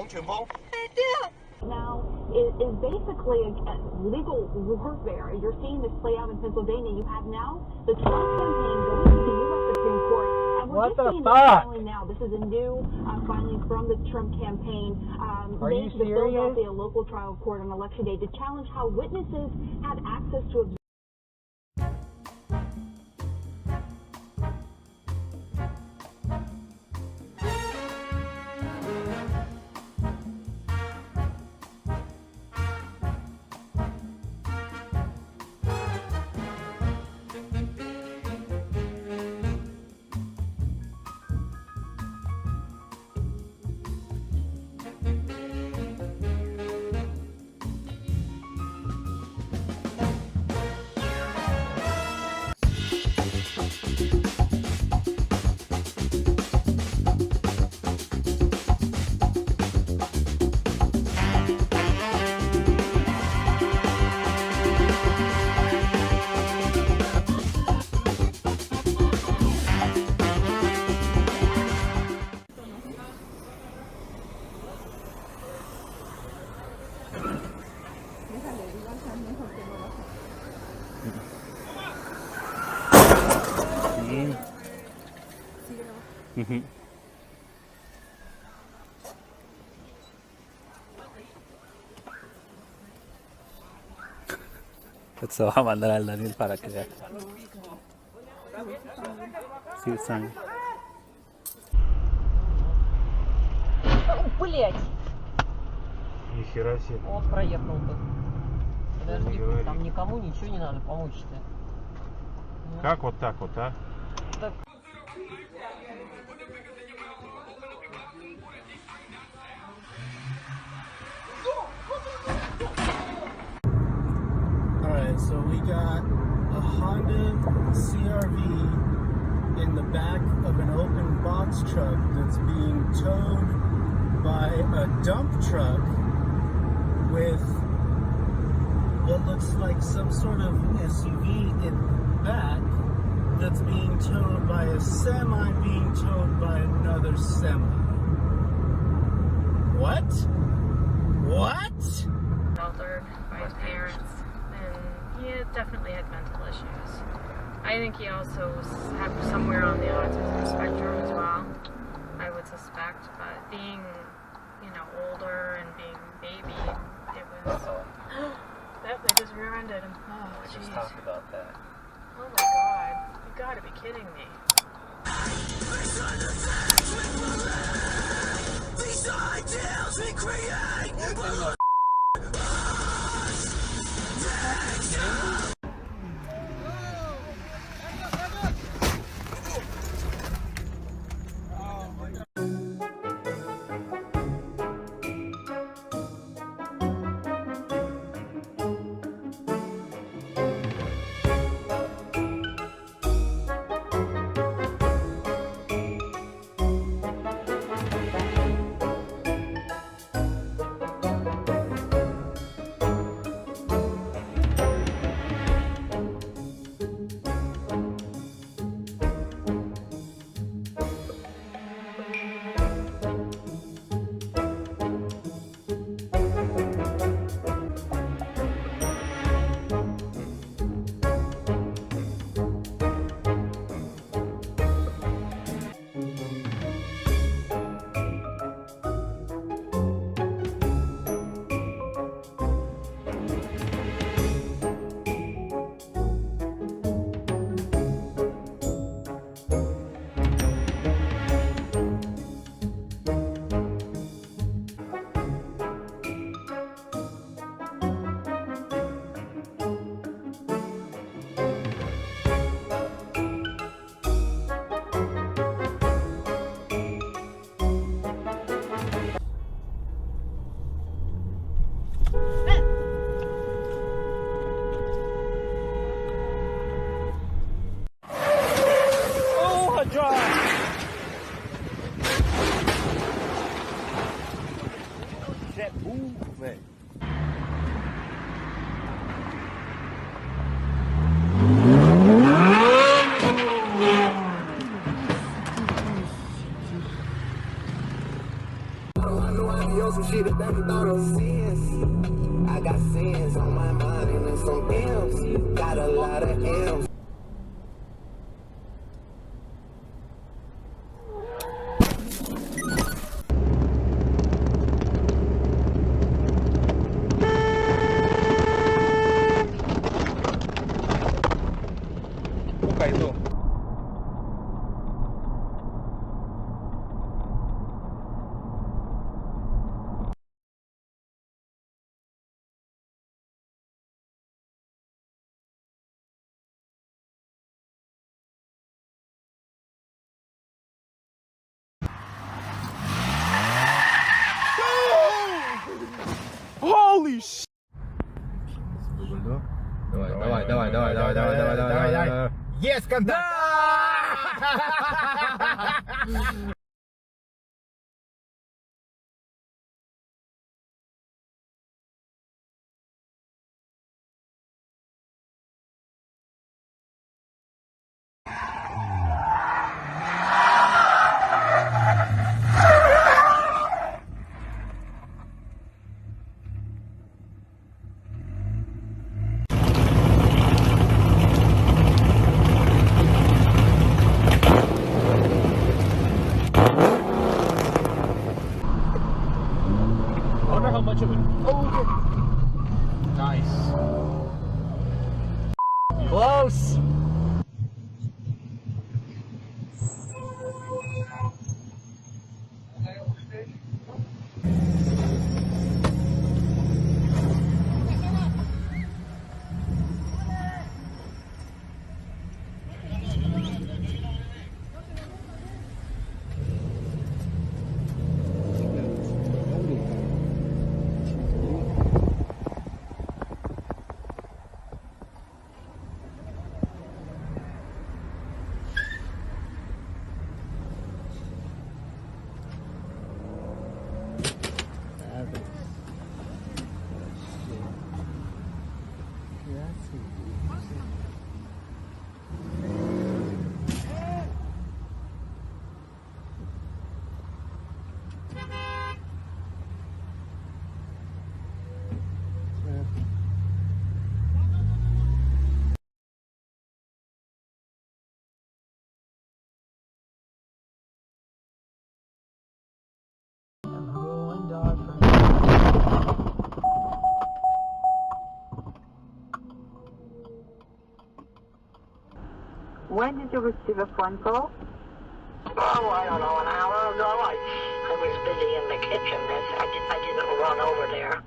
Now is basically a legal warfare. You're seeing this play out in Pennsylvania. You have now the Trump campaign going to the U.S. Supreme Court. And we're What just the seeing fuck? this filing now. This is a new filing from the Trump campaign made to the Philadelphia local trial court on Election Day to challenge how witnesses had access to observe. Gusto ko mandalal namin para kaya. Силсан. Блять! Нихера себе. Вот проехал бы. Подожди, там никому ничего не надо помочь-то. Как вот так вот, а? Так. Alright, so we got a Honda CRV in the back of an open box truck that's being towed by a dump truck with what looks like some sort of SUV in back that's being towed by a semi being towed by another semi. What? What? Sheltered by his parents, and he definitely had mental issues. I think he also was somewhere on the autism spectrum as well, I would suspect, but being, you know, older and being baby, it was, that they just rear-ended him. Oh, jeez. Let's talk about that. Oh my god, you gotta be kidding me. These ideals we create. She the baby thought of sins. I got sins on my mind and some M's. Got a lot of M's. Buka itu. Holy shit! Давай. Есть контакт! I wonder how much of it. Oh, nice. Close! When did you receive a phone call? Oh, I don't know, an hour ago. I was busy in the kitchen. I didn't run over there.